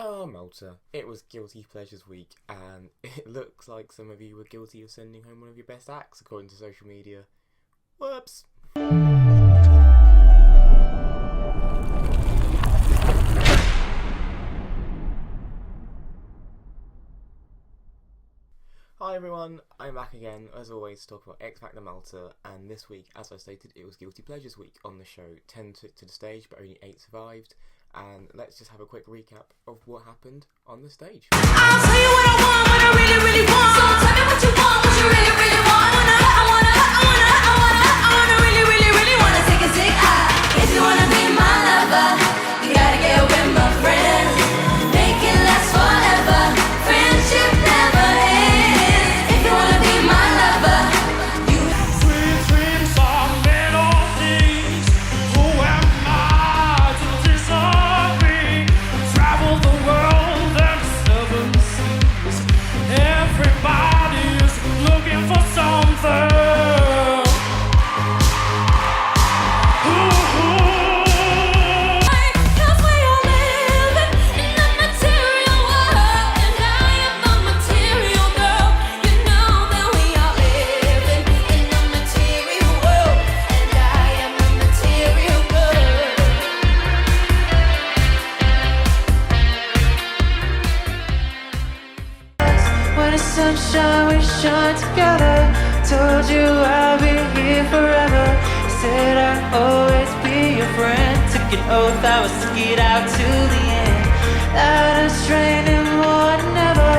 Oh, Malta. It was Guilty Pleasures week, and it looks like some of you were guilty of sending home one of your best acts, according to social media. Whoops. Hi everyone, I'm back again, as always, to talk about X Factor Malta, and this week, as I stated, it was Guilty Pleasures week on the show. 10 took to the stage, but only 8 survived, and let's just have a quick recap of what happened on the stage. I'll tell you what I want, what I really, really want. So tell me what you want, what you really, really want. I wanna really, really, really wanna take a zig. If you wanna be my lover, you gotta get with my friends. Make it last forever, friendship never ends. If you wanna be my lover, you Sweet dreams are melodies. Who am I to disagree? Travel the world and 7 seas. Everybody's looking for something. Sunshine, we shine together. Told you I'll be here forever. Said I'd always be your friend. Took an oath I would stick it out to the end. That is straining more than ever.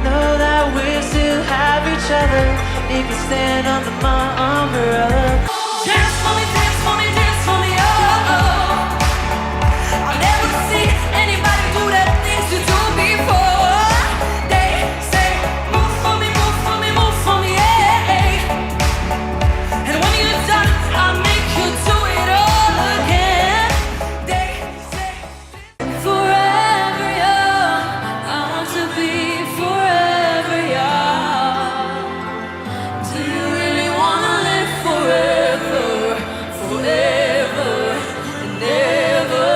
Know that we'll still have each other if you stand under my umbrella. dance for me, dance for me, dance for me, oh, oh. I'll never see anybody do the things you do before. They say, move for me, move for me, move for me, yeah. And when you're done, I'll make you do it all again. They say, forever young, I want to be forever young. Do you really wanna live forever, forever and ever?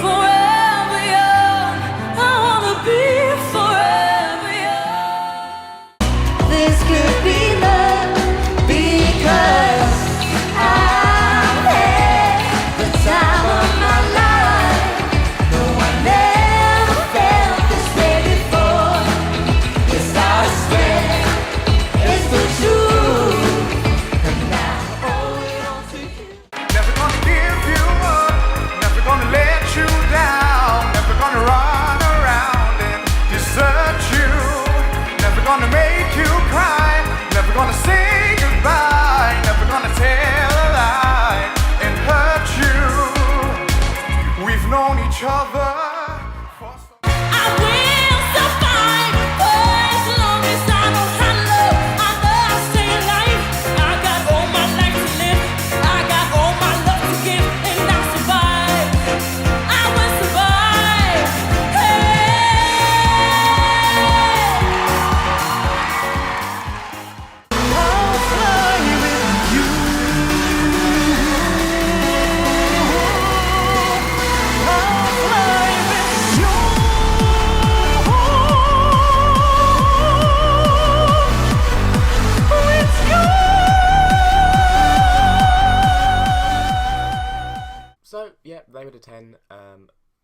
Forever young, I wanna be forever young. This could be love because I've had the time of my life. No, I never felt this way before. The stars spread, it's the truth, and now I owe it all to you. Never gonna give you up, never gonna let you down, never gonna run around and desert you, never gonna make you cry, never gonna say goodbye, never gonna tell a lie and hurt you. We've known each other for so I will survive for as long as I know how to love. I know I'll stay alive. I got all my life to live. I got all my love to give, and I'll survive. I will survive. So, yeah, they were the 10.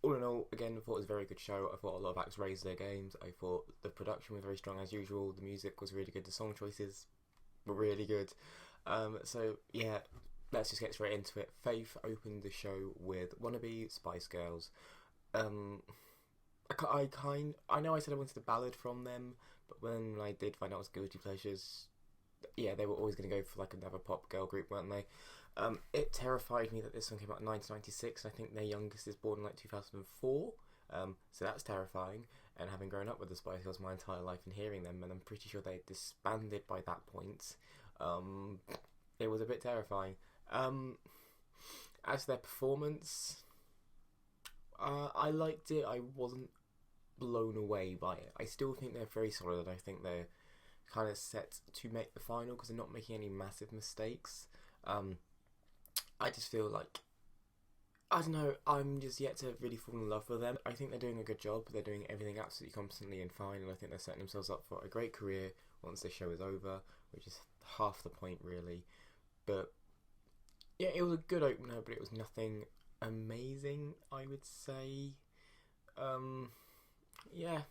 All in all, again, I thought it was a very good show. I thought a lot of acts raised their games. I thought the production was very strong as usual. The music was really good. The song choices were really good. So, yeah, let's just get straight into it. Faith opened the show with Wannabe Spice Girls. I know I said I wanted a ballad from them, but when I did find out it was Guilty Pleasures, yeah, they were always going to go for like another pop girl group, weren't they? It terrified me that this song came out in 1996. I think their youngest is born in like 2004, so that's terrifying. And having grown up with the Spice Girls my entire life and hearing them, and I'm pretty sure they disbanded by that point, it was a bit terrifying. As for their performance, I liked it. I wasn't blown away by it. I still think they're very solid. I think they're kind of set to make the final because they're not making any massive mistakes. I just feel like I don't know, I'm just yet to really fall in love with them. I think they're doing a good job. They're doing everything absolutely competently and fine, and I think they're setting themselves up for a great career once this show is over, which is half the point, really. But yeah, it was a good opener, but it was nothing amazing, I would say. Yeah,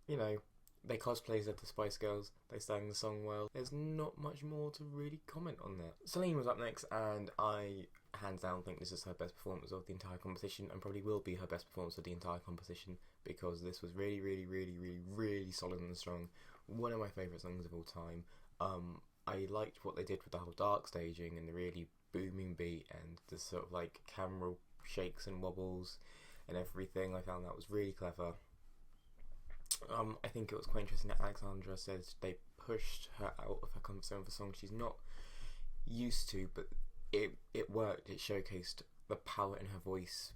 you know, they cosplayed as the Spice Girls, they sang the song well. There's not much more to really comment on that. Celine was up next, and I hands down think this is her best performance of the entire competition, and probably will be her best performance of the entire competition, because this was really, really, really, really, really solid and strong. One of my favourite songs of all time. I liked what they did with the whole dark staging and the really booming beat and the sort of like camera shakes and wobbles and everything. I found that was really clever. I think it was quite interesting that Alexandra said they pushed her out of her comfort zone for songs she's not used to, but it worked. It showcased the power in her voice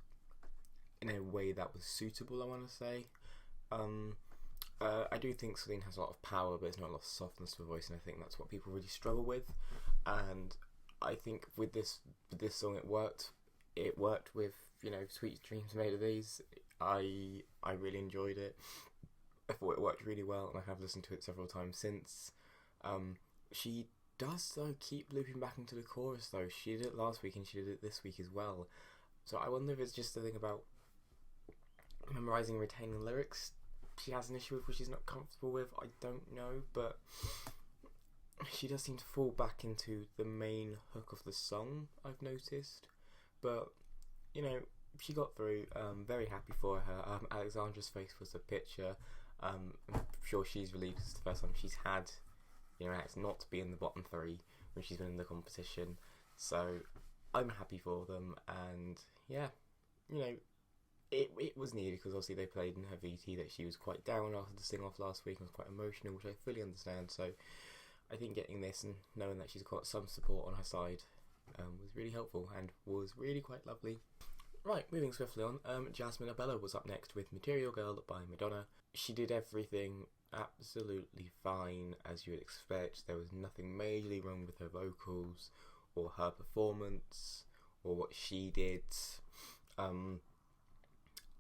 in a way that was suitable, I want to say. I do think Celine has a lot of power, but there's not a lot of softness to her voice, and I think that's what people really struggle with. And I think with this song, it worked. It worked with, you know, Sweet Dreams Made of These. I really enjoyed it. I thought it worked really well, and I have listened to it several times since. She does, though, keep looping back into the chorus, though. She did it last week, and she did it this week as well. So I wonder if it's just the thing about memorising and retaining lyrics she has an issue with, which she's not comfortable with. I don't know, but she does seem to fall back into the main hook of the song, I've noticed. But, you know, she got through. Very happy for her. Alexandra's face was a picture. I'm sure she's relieved. It's the first time she's had, you know, it's not to be in the bottom three when she's been in the competition. So I'm happy for them, and yeah, you know, it was needed, because obviously they played in her VT that she was quite down after the sing off last week and was quite emotional, which I fully understand. So I think getting this and knowing that she's got some support on her side was really helpful and was really quite lovely. Right, moving swiftly on, Jasmine Abella was up next with Material Girl by Madonna. She did everything absolutely fine, as you would expect. There was nothing majorly wrong with her vocals or her performance or what she did.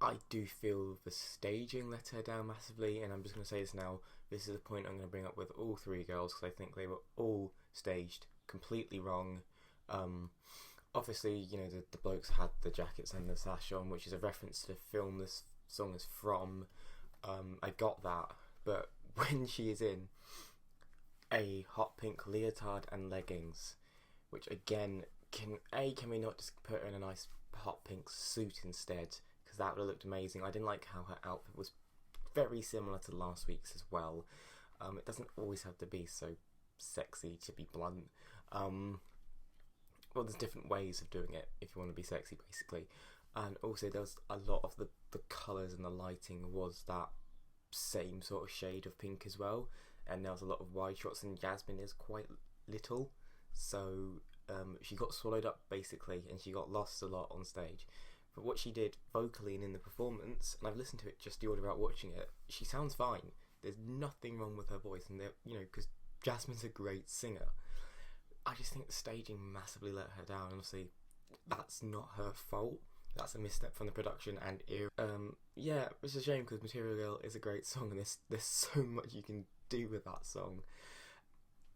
I do feel the staging let her down massively, and I'm just going to say this now. This is a point I'm going to bring up with all three girls, because I think they were all staged completely wrong. Obviously, you know, the blokes had the jackets and the sash on, which is a reference to the film this song is from. I got that, but when she is in a hot pink leotard and leggings, which again, can we not just put her in a nice hot pink suit instead? Because that would have looked amazing. I didn't like how her outfit was very similar to last week's as well. It doesn't always have to be so sexy, to be blunt. Well, there's different ways of doing it if you want to be sexy, basically. And also there was a lot of the colours and the lighting was that same sort of shade of pink as well. And there was a lot of wide shots, and Jasmine is quite little. So she got swallowed up, basically, and she got lost a lot on stage. But what she did vocally and in the performance, and I've listened to it just the order about watching it, she sounds fine. There's nothing wrong with her voice, and you know, because Jasmine's a great singer. I just think the staging massively let her down. Honestly, that's not her fault. That's a misstep from the production, and yeah, it's a shame, because Material Girl is a great song, and there's so much you can do with that song.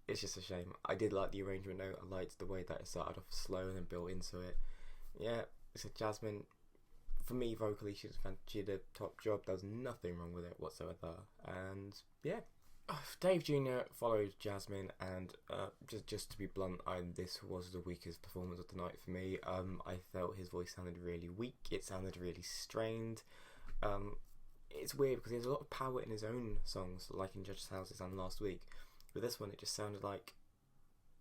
It's just a shame. I did like the arrangement though. I liked the way that it started off slow and then built into it. Yeah, so Jasmine, for me, vocally, she did a top job. There was nothing wrong with it whatsoever. And yeah, Dave Jr. followed Jasmine, and just to be blunt, this was the weakest performance of the night for me. I felt his voice sounded really weak. It sounded really strained. It's weird because he has a lot of power in his own songs, like in Judge's Houses and last week. With this one, it just sounded like,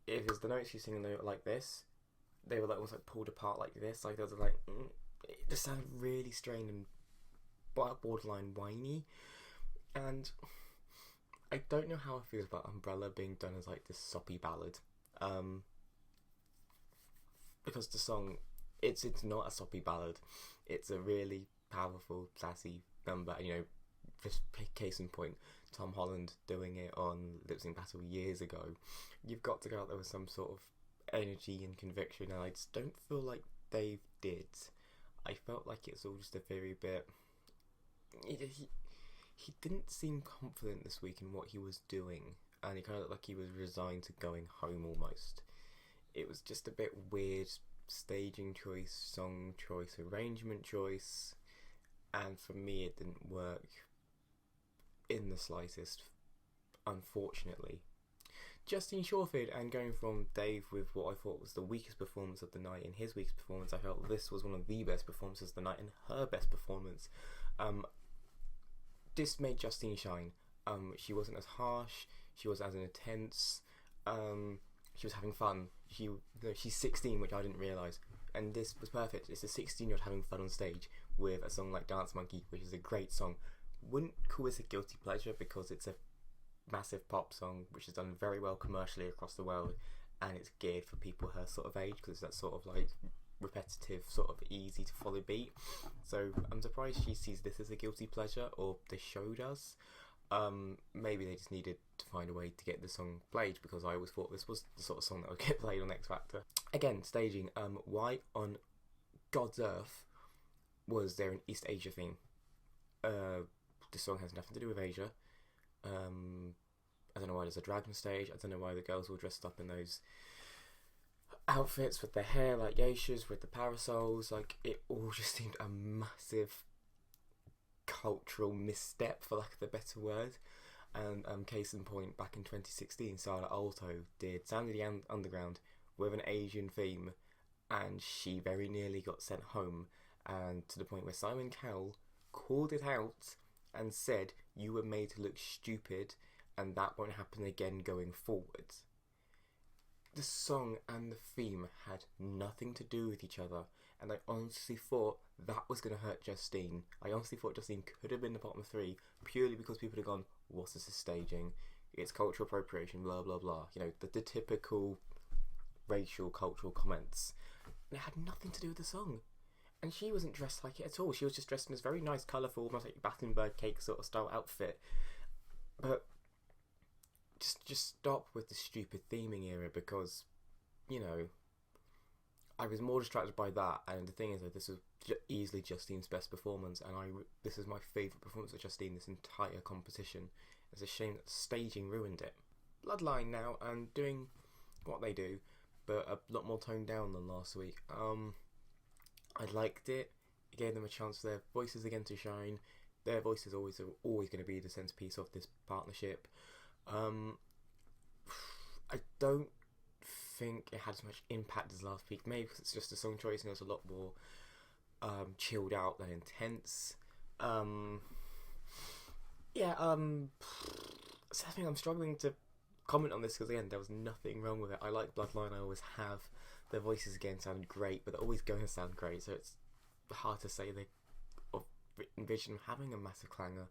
if it's the notes he's singing, they were like this, they were like almost like pulled apart like this. Like there was like, it just sounded really strained and borderline whiny. And I don't know how I feel about Umbrella being done as like this soppy ballad, because the song, it's not a soppy ballad. It's a really powerful, sassy number. And, you know, just case in point, Tom Holland doing it on Lip Sync Battle years ago. You've got to go out there with some sort of energy and conviction, and I just don't feel like Dave did, I felt like it was all just a very bit. He didn't seem confident this week in what he was doing, and he kind of looked like he was resigned to going home almost. It was just a bit weird staging choice, song choice, arrangement choice, and for me it didn't work in the slightest, unfortunately. Justine Shawford, and going from Dave with what I thought was the weakest performance of the night in his weakest performance, I felt this was one of the best performances of the night and her best performance. This made Justine shine. She wasn't as harsh, she wasn't as intense, she was having fun. She's 16, which I didn't realise, and this was perfect. It's a 16-year-old having fun on stage with a song like Dance Monkey, which is a great song. Wouldn't call this a guilty pleasure because it's a massive pop song which is done very well commercially across the world, and it's geared for people her sort of age because it's that sort of like repetitive, sort of easy to follow beat. So I'm surprised she sees this as a guilty pleasure, or the show does. Maybe they just needed to find a way to get the song played, because I always thought this was the sort of song that would get played on X Factor. Again, staging. Why on God's earth was there an East Asia theme? This song has nothing to do with Asia. I don't know why there's a dragon stage. I don't know why the girls all dressed up in those outfits with their hair like geishas with the parasols. Like, it all just seemed a massive cultural misstep, for lack of a better word. And case in point, back in 2016, Sarah Alto did Sound of the Underground with an Asian theme, and she very nearly got sent home, and to the point where Simon Cowell called it out and said, "You were made to look stupid, and that won't happen again going forward." The song and the theme had nothing to do with each other, and I honestly thought that was going to hurt Justine. I honestly thought Justine could have been the bottom three, purely because people had gone, "What's this staging? It's cultural appropriation, blah blah blah." You know, the typical racial, cultural comments. And it had nothing to do with the song. And she wasn't dressed like it at all. She was just dressed in this very nice, colourful, almost like Battenberg cake sort of style outfit. But just stop with the stupid theming era, because, you know, I was more distracted by that. And the thing is that this was easily Justine's best performance, and this is my favourite performance of Justine this entire competition. It's a shame that staging ruined it. Bloodline now, and doing what they do, but a lot more toned down than last week. I liked it. It gave them a chance for their voices again to shine. Their voices are always going to be the centrepiece of this partnership. I don't think it had as much impact as last week, maybe because it's just a song choice and it was a lot more chilled out than intense. So I think I'm struggling to comment on this because, again, there was nothing wrong with it. I like Bloodline, I always have. Their voices again sounded great, but they're always going to sound great, so it's hard to say they envision having a massive clangor.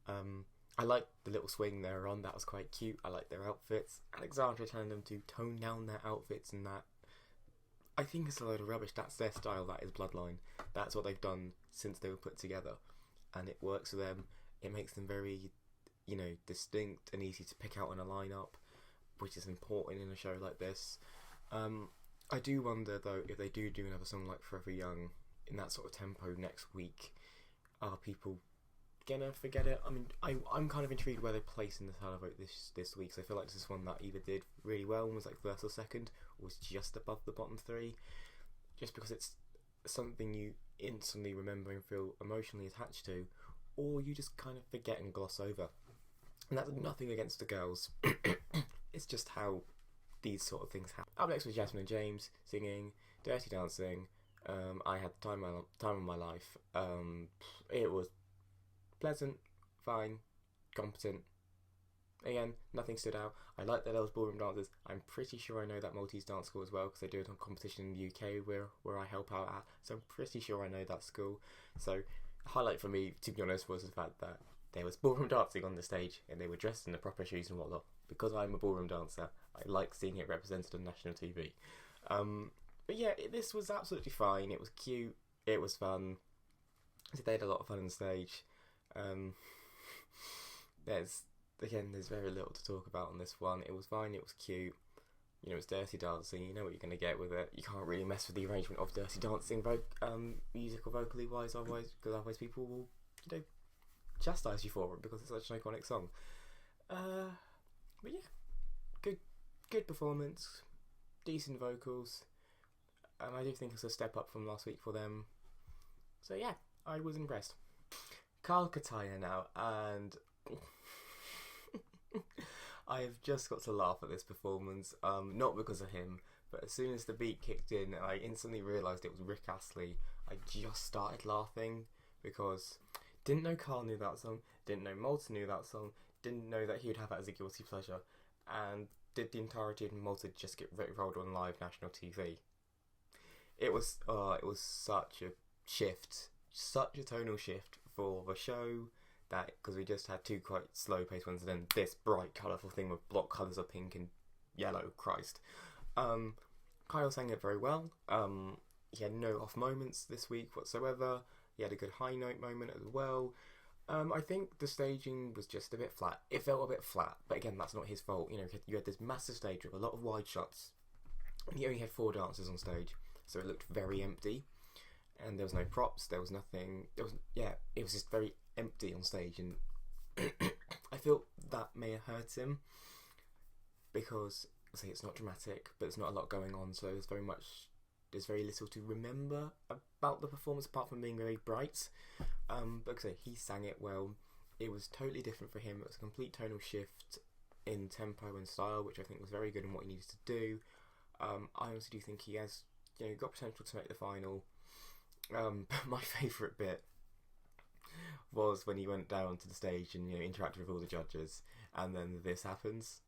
I like the little swing they were on, that was quite cute. I like their outfits. Alexandra telling them to tone down their outfits, and that, I think it's a load of rubbish. That's their style, that is Bloodline. That's what they've done since they were put together, and it works for them. It makes them very, you know, distinct and easy to pick out in a lineup, which is important in a show like this. I do wonder though, if they do another song like Forever Young in that sort of tempo next week, are people gonna forget it? I mean, I'm kind of intrigued where they place in the televote this week, so I feel like this is one that either did really well and was like first or second, or was just above the bottom three, just because it's something you instantly remember and feel emotionally attached to, or you just kind of forget and gloss over. And that's nothing against the girls. It's just how these sort of things happen. Up next was Jasmine and James singing Dirty Dancing. I had the time of my life. It was pleasant, fine, competent. Again, nothing stood out. I like that there was ballroom dancers. I'm pretty sure I know that Maltese dance school as well, because they do it on competition in the UK where I help out at. So I'm pretty sure I know that school. So highlight for me, to be honest, was the fact that there was ballroom dancing on the stage and they were dressed in the proper shoes and whatnot. Because I'm a ballroom dancer, I like seeing it represented on national TV. But yeah, this was absolutely fine. It was cute. It was fun. They had a lot of fun on stage. There's very little to talk about on this one. It was fine. It was cute. you know, it's Dirty Dancing, you know what you're going to get with it. You can't really mess with the arrangement of Dirty Dancing, music or vocally wise, because otherwise people will, you know, chastise you for it because it's such an iconic song. But yeah, good performance, decent vocals, and I do think it's a step up from last week for them. So yeah, I was impressed. Carl Kataya now, and I have just got to laugh at this performance, not because of him, but as soon as the beat kicked in and I instantly realised it was Rick Astley, I just started laughing because didn't know Carl knew that song, didn't know Malta knew that song, didn't know that he would have that as a guilty pleasure, and did the entirety of Malta just get rolled on live national TV. It was such a shift, such a tonal shift for the show, that because we just had two quite slow paced ones and then this bright colourful thing with block colours of pink and yellow. Christ. Kyle sang it very well. He had no off moments this week whatsoever. He had a good high note moment as well. I think the staging was just a bit flat. It felt a bit flat, but again, that's not his fault. You know, you had this massive stage with a lot of wide shots, and he only had 4 dancers on stage, so it looked very empty. And there was no props. There was nothing. It was just very empty on stage, and I feel that may have hurt him because, say, it's not dramatic, but there's not a lot going on, so there's very little to remember about the performance apart from being very bright. But like I say, he sang it well. It was totally different for him. It was a complete tonal shift in tempo and style, which I think was very good in what he needed to do. I honestly do think he has, you know, got potential to make the final. But my favourite bit was when he went down to the stage and, you know, interacted with all the judges, and then this happens.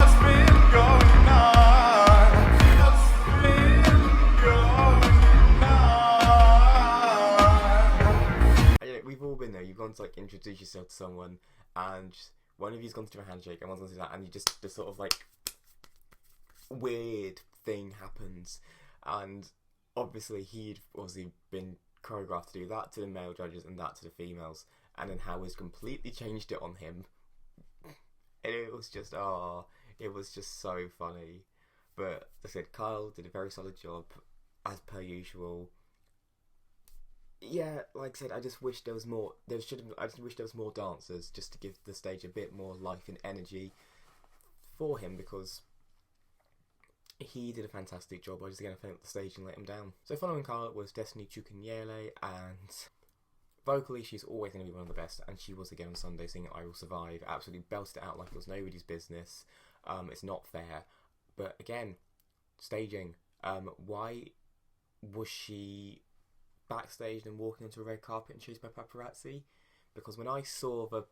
We've all been there. You've gone to like introduce yourself to someone, and one of you's gone to do a handshake, and one's gone to do that, and you just this sort of like weird thing happens, and obviously he'd been choreographed to do that to the male judges and that to the females, and then Howard's completely changed it on him. And it was just so funny. But as I said, Kyle did a very solid job as per usual. Yeah, like I said, I just wish there was more. I just wish there was more dancers just to give the stage a bit more life and energy for him, because he did a fantastic job. I just again fell up the stage and let him down. So following Carla was Destiny Chukwunyele, and vocally she's always going to be one of the best, and she was again on Sunday singing I Will Survive. Absolutely belted it out like it was nobody's business. It's not fair. But again, staging. Why was she backstage and walking onto a red carpet and chased by paparazzi? Because when I saw the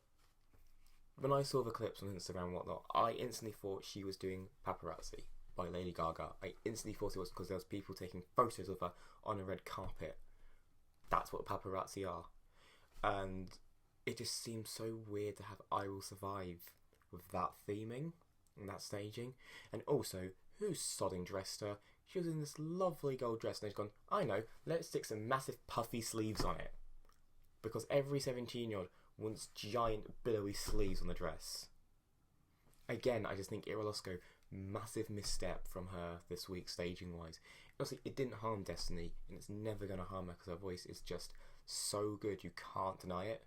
clips on Instagram and whatnot, I instantly thought she was doing Paparazzi by Lady Gaga. I instantly thought it was because there was people taking photos of her on a red carpet. That's what paparazzi are. And it just seems so weird to have I Will Survive with that theming and that staging. And also, who's sodding dressed her? She was in this lovely gold dress, and they've gone, I know, let's stick some massive puffy sleeves on it. Because every 17-year-old wants giant billowy sleeves on the dress. Again, I just think Irolosco, massive misstep from her this week staging-wise. Honestly, it didn't harm Destiny, and it's never going to harm her because her voice is just so good, you can't deny it.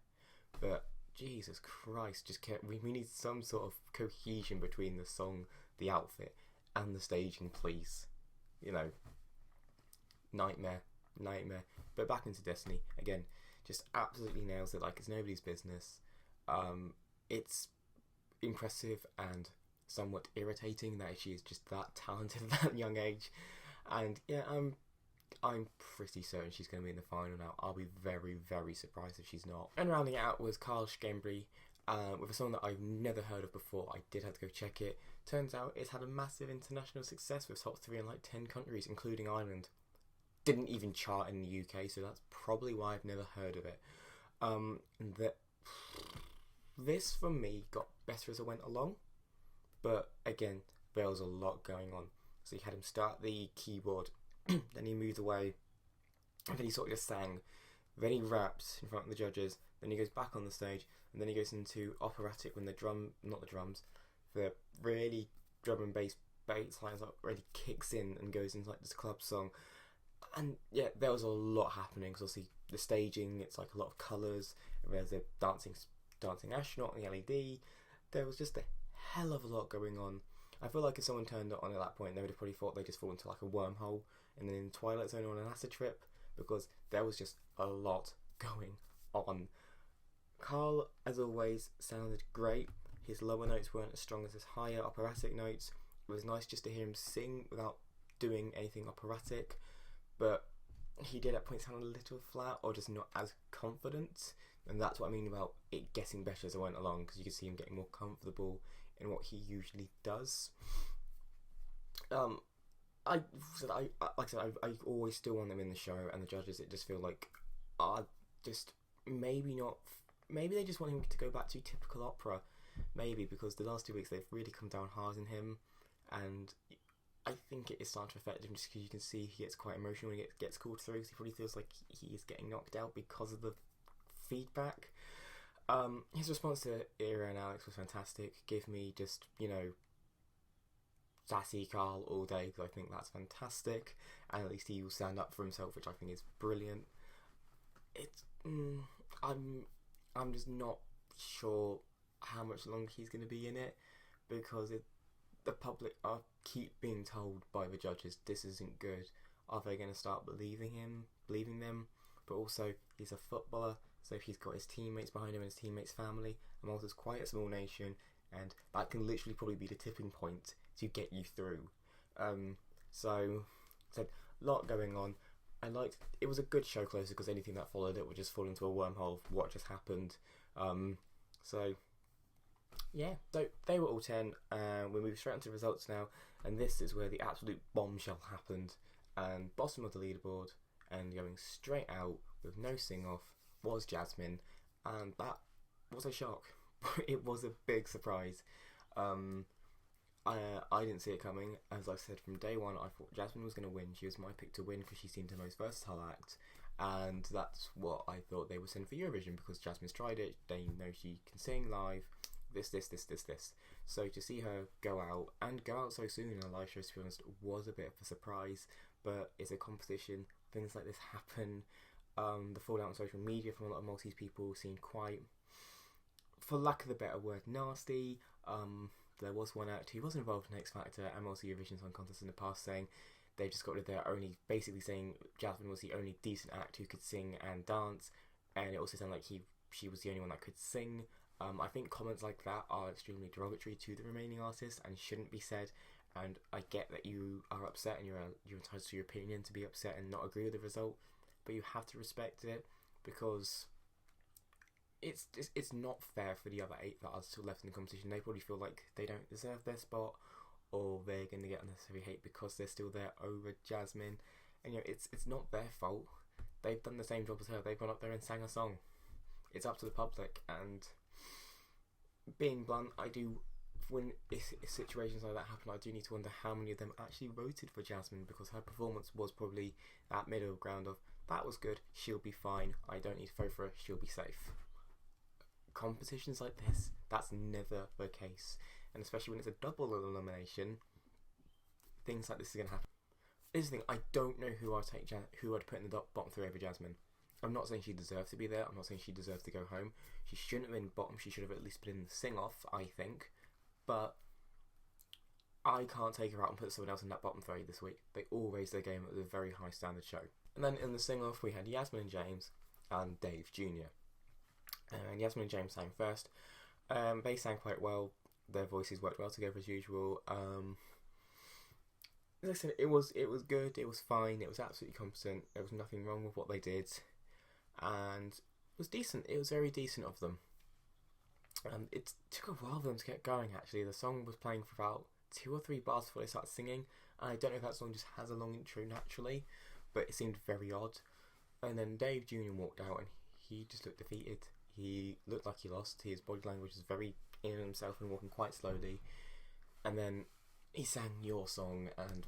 But Jesus Christ, we need some sort of cohesion between the song, the outfit, and the staging, please. You know, nightmare. But back into Destiny again, just absolutely nails it like it's nobody's business. It's impressive and somewhat irritating that she is just that talented at that young age. And yeah, I'm pretty certain she's going to be in the final now. I'll be very, very surprised if she's not. And rounding it out was Carl Schembri with a song that I've never heard of before. I did have to go check it. Turns out it's had a massive international success with top 3 in like 10 countries, including Ireland. Didn't even chart in the UK, so that's probably why I've never heard of it. This for me got better as I went along, but again, there was a lot going on. So you had him start the keyboard, then he moved away, and then he sort of just sang, then he raps in front of the judges, then he goes back on the stage, and then he goes into operatic when the really drum and bass bass lines like really kicks in and goes into like this club song. And yeah, there was a lot happening. Because obviously the staging, it's like a lot of colours. There's a dancing astronaut on the LED. There was just a hell of a lot going on. I feel like if someone turned it on at that point, they would have probably thought they'd just fall into like a wormhole and then in Twilight Zone on an acid trip, because there was just a lot going on. Carl, as always, sounded great. His lower notes weren't as strong as his higher operatic notes. It was nice just to hear him sing without doing anything operatic, but he did at points sound a little flat or just not as confident, and that's what I mean about it getting better as I went along, because you could see him getting more comfortable in what he usually does. I always still want them in the show, and the judges, it just feel like are just maybe they just want him to go back to typical opera, maybe, because the last 2 weeks they've really come down hard on him, and I think it is starting to affect him just because you can see he gets quite emotional when he gets called through, because he probably feels like he is getting knocked out because of the feedback. His response to Ira and Alex was fantastic. Give me just, sassy Carl all day, because I think that's fantastic, and at least he will stand up for himself, which I think is brilliant. I'm just not sure how much longer he's going to be in it, because the public keep being told by the judges this isn't good. Are they going to start believing them? But also, he's a footballer, so he's got his teammates behind him and his teammates' family, and Malta's quite a small nation, and that can literally probably be the tipping point to get you through. So a lot going on. It was a good show closer, because anything that followed it would just fall into a wormhole of what just happened. So they were all 10, and we move straight into the results now, and this is where the absolute bombshell happened. And bottom of the leaderboard and going straight out with no sing-off was Jasmine, and that was a shock. It was a big surprise. I didn't see it coming. As I said from day one, I thought Jasmine was going to win. She was my pick to win because she seemed the most versatile act, and that's what I thought they would send for Eurovision, because Jasmine's tried it. They know she can sing live. This. So to see her go out so soon in a live show, to be honest, was a bit of a surprise. But it's a competition. Things like this happen. The fallout on social media from a lot of Maltese people seemed quite, for lack of a better word, nasty. There was one act who was involved in X Factor and also Eurovision Song Contest in the past, saying they just got rid of their only, basically saying Jasmine was the only decent act who could sing and dance, and it also sounded like she was the only one that could sing. I think comments like that are extremely derogatory to the remaining artists and shouldn't be said, and I get that you are upset and you're entitled to your opinion to be upset and not agree with the result, but you have to respect it, because it's not fair for the other 8 that are still left in the competition. They probably feel like they don't deserve their spot, or they're going to get unnecessary hate because they're still there over Jasmine, and it's not their fault. They've done the same job as her. They've gone up there and sang a song. It's up to the public, and being blunt, when situations like that happen, I do need to wonder how many of them actually voted for Jasmine, because her performance was probably that middle ground of, that was good, she'll be fine, I don't need to vote for her, she'll be safe. Competitions like this, that's never the case, and especially when it's a double elimination, things like this are going to happen. This is the thing, I don't know who I'd put in the bottom 3 over Jasmine. I'm not saying she deserves to be there, I'm not saying she deserves to go home. She shouldn't have been bottom, she should have at least been in the sing-off, I think. But I can't take her out and put someone else in that bottom 3 this week. They all raised their game at a very high standard show. And then in the sing-off we had Yasmin and James and Dave Jr. And Yasmin and James sang first. They sang quite well. Their voices worked well together as usual. As I said, it was good, it was fine, it was absolutely competent, there was nothing wrong with what they did, and it was decent, it was very decent of them. It took a while for them to get going actually. The song was playing for about 2 or 3 bars before they started singing, and I don't know if that song just has a long intro naturally, but it seemed very odd. And then Dave Jr. walked out and he just looked defeated. He looked like he lost, his body language was very in himself and walking quite slowly, and then he sang Your Song, and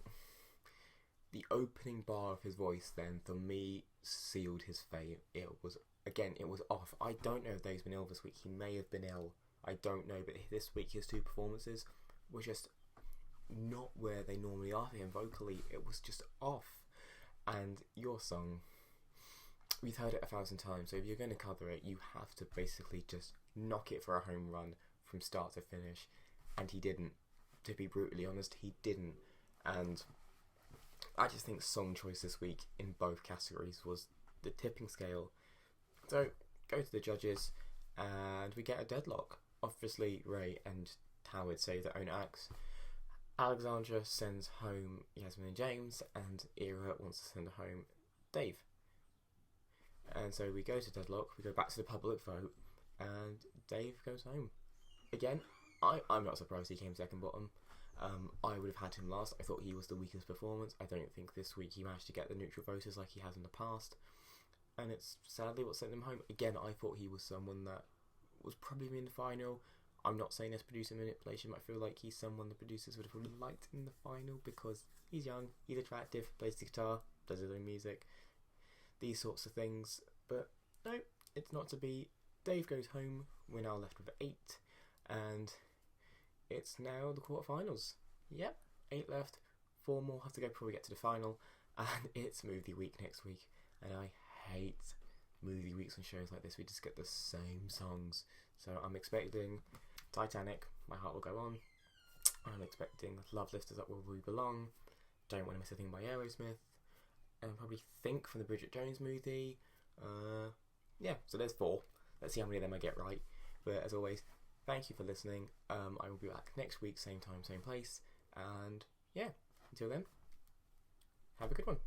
the opening bar of his voice then, for me, sealed his fate. It was off. I don't know if Dave's been ill this week. He may have been ill. I don't know, but this week his 2 performances were just not where they normally are for him vocally. It was just off. And your song, we've heard it 1,000 times, so if you're going to cover it, you have to basically just knock it for a home run from start to finish. And he didn't. To be brutally honest, he didn't. And I just think song choice this week in both categories was the tipping scale. So, go to the judges, and we get a deadlock. Obviously, Ray and Howard say their own acts. Alexandra sends home Yasmin and James, and Ira wants to send home Dave. And so we go to deadlock, we go back to the public vote, and Dave goes home. Again, I'm not surprised he came second bottom. I would have had him last. I thought he was the weakest performance. I don't think this week he managed to get the neutral voters like he has in the past. And it's sadly what sent him home. Again, I thought he was someone that was probably in the final. I'm not saying there's producer manipulation, but I feel like he's someone the producers would have liked in the final because he's young, he's attractive, plays the guitar, does his own music, these sorts of things. But no, it's not to be. Dave goes home. We're now left with 8, and it's now the quarterfinals. Yep, 8 left. 4 more have to go before we get to the final, and it's movie week next week. And I hate movie weeks on shows like this. We just get the same songs. So I'm expecting Titanic, My Heart Will Go On. I'm expecting Love Lift Us Up Where We Belong. Don't Want to Miss a Thing by Aerosmith. And probably Think from the Bridget Jones movie. Yeah, so there's 4. Let's see how many of them I get right. But as always, thank you for listening. I will be back next week, same time, same place. And yeah, until then, have a good one.